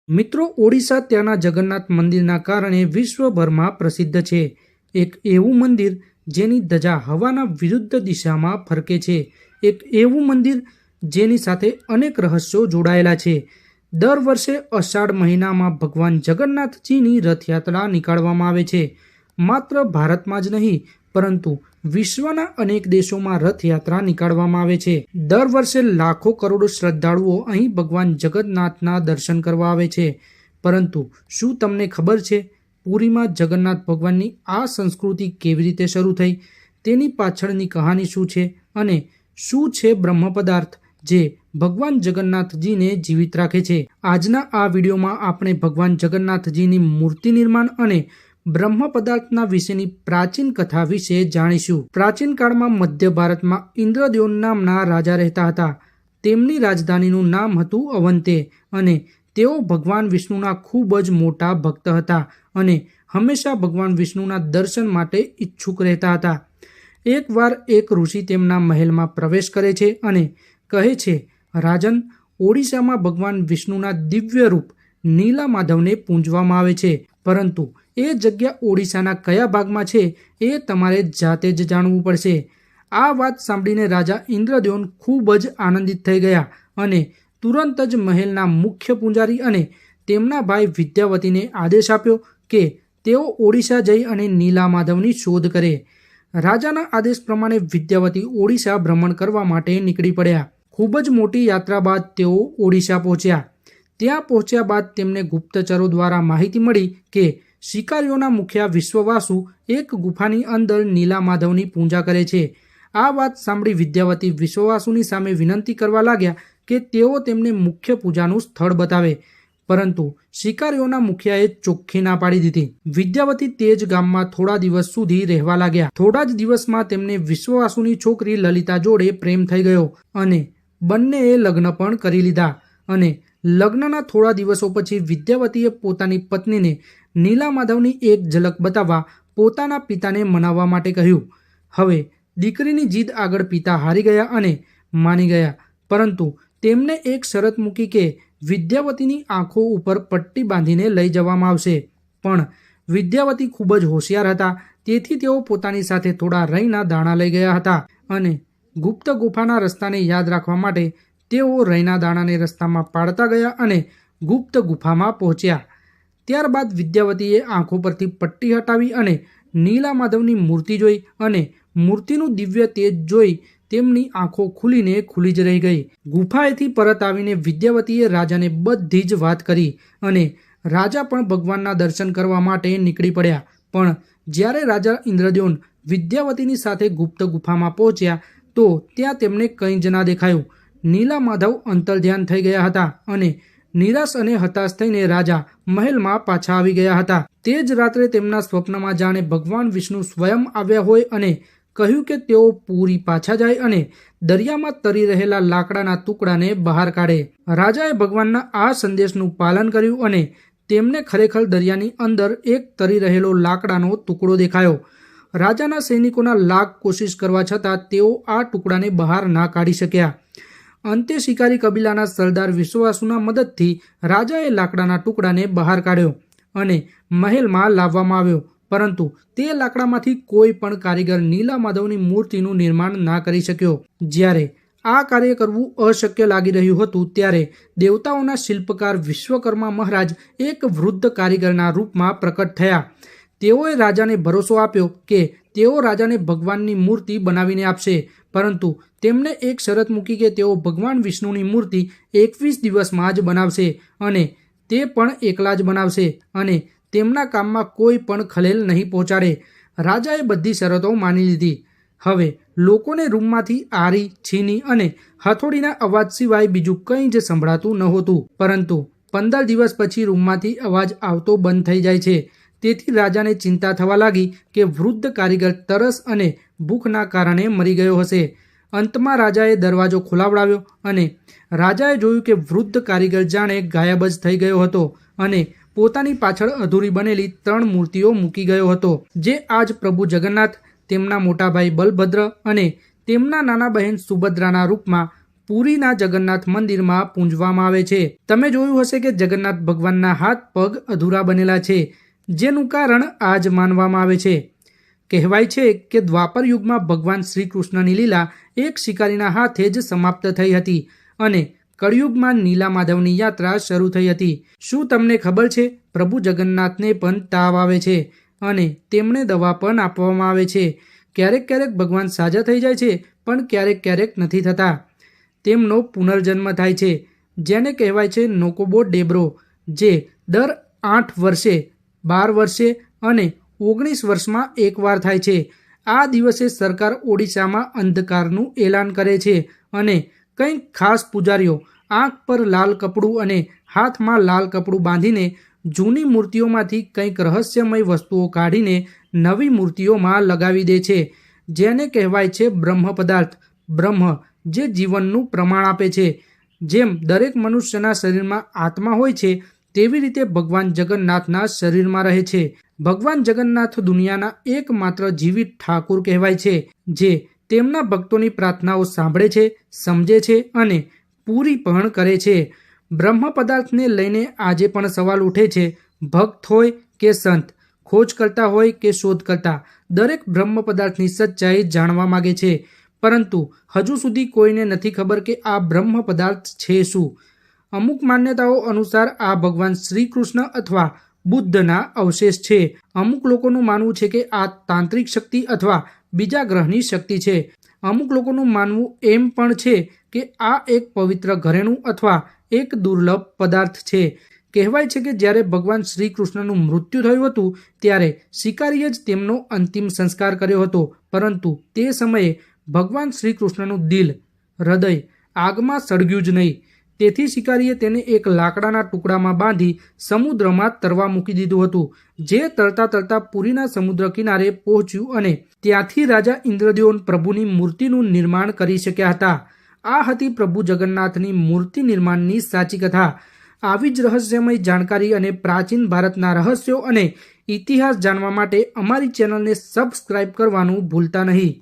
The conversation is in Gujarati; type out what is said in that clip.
મિત્રો, ઓડિશા ત્યાંના જગન્નાથ મંદિરના કારણે વિશ્વભરમાં પ્રસિદ્ધ છે. એક એવું મંદિર જેની ધજા હવાના વિરુદ્ધ દિશામાં ફરકે છે. એક એવું મંદિર જેની સાથે અનેક રહસ્યો જોડાયેલા છે. દર વર્ષે અષાઢ મહિનામાં ભગવાન જગન્નાથજીની રથયાત્રા નીકાળવામાં આવે છે. માત્ર ભારતમાં જ નહીં પરંતુ વિશ્વના અનેક દેશોમાં રથયાત્રા નીકાળવામાં આવે છે. દર વર્ષે લાખો કરોડો શ્રદ્ધાળુઓ અહીં ભગવાન જગન્નાથના દર્શન કરવા આવે છે. પરંતુ શું તમને ખબર છે પુરીમાં જગન્નાથ ભગવાનની આ સંસ્કૃતિ કેવી રીતે શરૂ થઈ? તેની પાછળની કહાની શું છે અને શું છે બ્રહ્મ પદાર્થ જે ભગવાન જગન્નાથજીને જીવિત રાખે છે? આજના આ વિડીયોમાં આપણે ભગવાન જગન્નાથજીની મૂર્તિ નિર્માણ અને બ્રહ્મ પદાર્થના વિશેની પ્રાચીન કથા વિશે જાણીશું. પ્રાચીન કાળમાં મધ્ય ભારતમાં ઇન્દ્રદ્યોન નામના રાજા રહેતા હતા. તેમની રાજધાનીનું નામ હતું અવંતે અને તેઓ ભગવાન વિષ્ણુના ખૂબ જ મોટા ભક્ત હતા અને હંમેશા ભગવાન વિષ્ણુના દર્શન માટે ઈચ્છુક રહેતા હતા. એકવાર એક ઋષિ તેમના મહેલમાં પ્રવેશ કરે છે અને કહે છે, રાજન, ઓડિશામાં ભગવાન વિષ્ણુના દિવ્ય રૂપ નીલા માધવને પૂજવામાં આવે છે, પરંતુ એ જગ્યા ઓડિશાના કયા ભાગમાં છે એ તમારે જાતે જ જાણવું પડશે. આ વાત સાંભળીને રાજા ઇન્દ્રદ્યોન ખૂબ જ આનંદિત થઈ ગયા અને તુરંત જ મહેલના મુખ્ય પૂજારી અને તેમના ભાઈ વિદ્યાવતીને આદેશ આપ્યો કે તેઓ ઓડિશા જઈ અને નીલા માધવની શોધ કરે. રાજાના આદેશ પ્રમાણે વિદ્યાવતી ઓડિશા ભ્રમણ કરવા માટે નીકળી પડ્યા. ખૂબ જ મોટી યાત્રા બાદ તેઓ ઓડિશા પહોંચ્યા. ત્યાં પહોંચ્યા બાદ તેમને ગુપ્તચરો દ્વારા માહિતી મળી કે શિકારીઓના મુખ્ય વિશ્વવાસુ એક ગુફાની અંદર નીલા માધવની પૂજા કરે છે. આ વાત સાંભળી વિદ્યાવતી વિશ્વવાસુની સામે વિનંતી કરવા લાગ્યા કે તેઓ તેમને મુખ્ય પૂજાનું સ્થળ બતાવે, પરંતુ શિકારીઓના મુખિયાએ ચોખ્ખી ના પાડી દીધી. વિદ્યાવતી તે જ ગામમાં થોડા દિવસ સુધી રહેવા લાગ્યા. થોડા જ દિવસમાં તેમને વિશ્વવાસુની છોકરી લલિતા જોડે પ્રેમ થઈ ગયો અને બંનેએ લગ્ન પણ કરી લીધા. અને લગ્નના થોડા દિવસો પછી વિદ્યાવતીએ પોતાની પત્નીને નીલા માધવની એક ઝલક બતાવવા પોતાના પિતાને મનાવવા માટે કહ્યું. હવે દીકરીની જીદ આગળ પિતા હારી ગયા અને માની ગયા, પરંતુ તેમને એક શરત મૂકી કે વિદ્યાવતીની આંખો ઉપર પટ્ટી બાંધીને લઈ જવામાં આવશે. પણ વિદ્યાવતી ખૂબ જ હોશિયાર હતા, તેથી તેઓ પોતાની સાથે થોડા રઈના દાણા લઈ ગયા હતા અને ગુપ્ત ગુફાના રસ્તાને યાદ રાખવા માટે તેઓ રઈના દાણાને રસ્તામાં પાડતા ગયા અને ગુપ્ત ગુફામાં પહોંચ્યા. ત્યારબાદ વિદ્યાવતીએ આંખો પરથી પટ્ટી હટાવી અને નીલા માધવની મૂર્તિ જોઈ અને મૂર્તિનું દિવ્ય તેજ જોઈ તેમની આંખો ખુલી જ રહી ગઈ. ગુફાએથી પરત આવીને વિદ્યાવતીએ રાજાને બધી જ વાત કરી અને રાજા પણ ભગવાનના દર્શન કરવા માટે નીકળી પડ્યા. પણ જ્યારે રાજા ઇન્દ્રદ્યોન વિદ્યાવતીની સાથે ગુપ્ત ગુફામાં પહોંચ્યા તો ત્યાં તેમને કંઈ જ ના દેખાયું. નીલા માધવ અંતર્ધ્યાન થઈ ગયા હતા અને નિરાશ અને હતાશ થઈને રાજા મહેલમાં પાછા આવી ગયા હતા. તે જ રાત્રે તેમના સ્વપ્નમાં જાણે ભગવાન વિષ્ણુ સ્વયં આવ્યા હોય અને કહ્યું કે તેઓ પૂરી પાછા જાય અને દરિયામાં તરી રહેલા લાકડાના ટુકડાને બહાર કાઢે. રાજાએ ભગવાનના આ સંદેશનું પાલન કર્યું અને તેમને ખરેખર દરિયાની અંદર એક તરી રહેલો લાકડાનો ટુકડો દેખાયો. રાજાના સૈનિકોના લાખ કોશિશ કરવા છતાં તેઓ આ ટુકડાને બહાર ના કાઢી શક્યા. અંતે શિકારી કબીલાના સરદાર વિશ્વવાસુના મદદથી રાજાએ લાકડાના ટુકડાને બહાર કાઢ્યો અને મહેલમાં લાવવામાં આવ્યો. પરંતુ તે લાકડામાંથી કોઈ પણ કારીગર નીલા માધવની મૂર્તિનું નિર્માણ ના કરી શક્યો. જ્યારે આ કાર્ય કરવું અશક્ય લાગી રહ્યું હતું ત્યારે દેવતાઓના શિલ્પકાર વિશ્વકર્મા મહારાજ એક વૃદ્ધ કારીગરના રૂપમાં પ્રકટ થયા. તેઓએ રાજાને ભરોસો આપ્યો કે તેઓ રાજાને ભગવાનની મૂર્તિ બનાવીને આપશે, પરંતુ તેમણે એક શરત મૂકી કે તેઓ ભગવાન વિષ્ણુની મૂર્તિ 21 દિવસમાં જ બનાવશે અને તે પણ એકલા જ બનાવશે અને તેમના કામમાં કોઈ પણ ખલેલ નહીં પહોંચાડે. રાજાએ બધી શરતો માની લીધી. હવે લોકોને રૂમમાંથી આરી, છીની અને હથોડીના અવાજ સિવાય બીજું કંઈ જ સંભળાતું નહોતું. પરંતુ 15 દિવસ પછી રૂમમાંથી અવાજ આવતો બંધ થઈ જાય છે. તેથી રાજાને ચિંતા થવા લાગી કે વૃદ્ધ કારીગર તરસ અને ભૂખના કારણે મરી ગયો હશે. અંતમાં રાજાએ દરવાજો ખોલાવડાવ્યો અને રાજાએ જોયું કે વૃદ્ધ કારીગર જાણે ગાયબ જ થઈ ગયો હતો અને પોતાની પાછળ અધૂરી બનેલી 3 મૂર્તિઓ મૂકી ગયો હતો, જે આજ પ્રભુ જગન્નાથ, તેમના મોટા ભાઈ બલભદ્ર અને તેમના નાના બહેન સુભદ્રાના રૂપમાં પુરીના જગન્નાથ મંદિરમાં પૂંજવામાં આવે છે। તમે જોયું હશે કે જગન્નાથ ભગવાનના હાથ પગ અધૂરા બનેલા છે, જેનું કારણ આ જ માનવામાં આવે છે। કહેવાય છે કે દ્વાપર યુગમાં ભગવાન શ્રી કૃષ્ણની લીલા એક શિકારીના હાથે જ સમાપ્ત થઈ હતી અને કળિયુગમાં નીલા માધવની યાત્રા શરૂ થઈ હતી। શું તમને ખબર છે, પ્રભુ જગન્નાથને પણ તાવ આવે છે અને તેમને દવા પણ આપવામાં આવે છે। ક્યારેક ક્યારેક ભગવાન સાજા થઈ જાય છે, પણ ક્યારેક ક્યારેક નથી થતા। તેમનો પુનર્જન્મ થાય છે, જેને કહેવાય છે નોકોબો ડેબ્રો, જે દર 8 વર્ષે, 12 વર્ષે અને 19 વર્ષમાં એકવાર થાય છે। આ દિવસે સરકાર ઓડિશામાં અંધકારનું એલાન કરે છે અને કંઈક ખાસ પૂજારીઓ આંખ પર લાલ કપડું અને હાથમાં લાલ કપડું બાંધીને જૂની મૂર્તિઓમાંથી કંઈક રહસ્યમય વસ્તુઓ કાઢીને નવી મૂર્તિઓમાં લગાવી દે છે, જેને કહેવાય છે બ્રહ્મ પદાર્થ। બ્રહ્મ જે જીવનનું પ્રમાણ આપે છે। જેમ દરેક મનુષ્યના શરીરમાં આત્મા હોય છે, તેવી રીતે ભગવાન જગન્નાથના શરીરમાં રહે છે। ભગવાન જગન્નાથ દુનિયાના એકમાત્ર જીવિત ઠાકુર કહેવાય છે, જે તેમના ભક્તોની પ્રાર્થનાઓ સાંભળે છે, સમજે છે અને પૂરી પણ કરે છે। બ્રહ્મ પદાર્થને લઈને આજે પણ સવાલ ઉઠે છે। ભક્ત હોય કે સંત, ખોજ કરતા હોય કે શોધ કરતા, દરેક બ્રહ્મ પદાર્થની સચ્ચાઈ જાણવા માગે છે, પરંતુ હજુ સુધી કોઈને નથી ખબર કે આ બ્રહ્મ પદાર્થ છે શું। અમુક માન્યતાઓ અનુસાર આ ભગવાન શ્રી કૃષ્ણ અથવા બુદ્ધના અવશેષ છે। અમુક લોકોનું માનવું છે કે આ તાંત્રિક શક્તિ અથવા બીજા ગ્રહની શક્તિ છે। અમુક લોકોનું માનવું એમ પણ છે કે આ એક પવિત્ર ઘરેણું અથવા એક દુર્લભ પદાર્થ છે। કહેવાય છે કે જ્યારે ભગવાન શ્રી કૃષ્ણનું મૃત્યુ થયું હતું, ત્યારે શિકારીએ જ તેમનો અંતિમ સંસ્કાર કર્યો હતો, પરંતુ તે સમયે ભગવાન શ્રી કૃષ્ણનું દિલ, હૃદય આગમાં સળગ્યું જ નહીં। તેથી શિકારીએ તેને એક લાકડાના ટુકડામાં બાંધી સમુદ્રમાં તરવા મૂકી દીધું હતું, જે તરતા તરતા પુરીના સમુદ્ર કિનારે પહોંચ્યું અને ત્યાંથી રાજા ઇન્દ્રદેવ પ્રભુની મૂર્તિનું નિર્માણ કરી શક્યા હતા। આ હતી પ્રભુ જગન્નાથની મૂર્તિ નિર્માણની સાચી કથા। આવી જ રહસ્યમય જાણકારી અને પ્રાચીન ભારતના રહસ્યો અને ઇતિહાસ જાણવા માટે અમારી ચેનલને સબસ્ક્રાઇબ કરવાનું ભૂલતા નહીં।